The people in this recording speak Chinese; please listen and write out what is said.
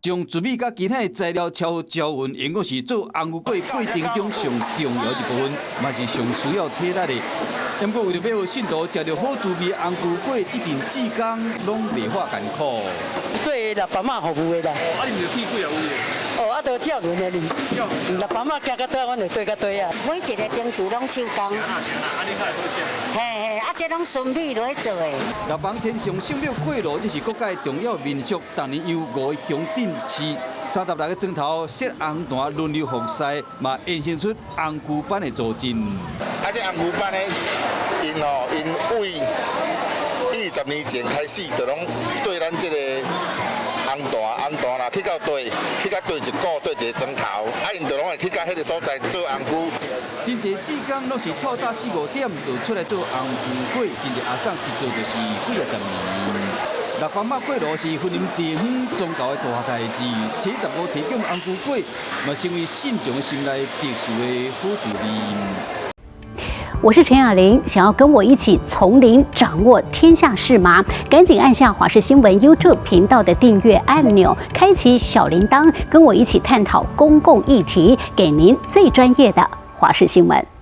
将糯米甲其他的材料炒好搅匀，应该是做红牛粿过程中上重要一部分，嘛是上需要体力的。不过为了要信徒食到好滋味的红牛粿，这阵志工拢袂法艰苦。对600码服务的啦。啊，你们去几啊位？啊，都照轮的哩。600码行到倒，阮就对到对啊。每一个程序拢手工。嘿，这拢顺米落去做的。六房天上圣庙过路，这是国家重要民俗，当年由5个乡镇市36个钟头设红坛轮流服侍，嘛衍生出红牛班的组阵。这红牛班呢，因为20年前开始，就拢对咱这个红坛啦，去到对一个钟头，因就拢会去到迄个所在做红牛。真侪志工拢是透早4、5点就出来做红牛粿，真侪阿婶一做就是几10年。六方码过路是婚姻地方宗教的大代志，75提供红牛粿，嘛成为信众心内特殊的辅助力。我是陈雅玲，想要跟我一起从零掌握天下事吗？赶紧按下华视新闻 YouTube 频道的订阅按钮，开启小铃铛，跟我一起探讨公共议题，给您最专业的华视新闻。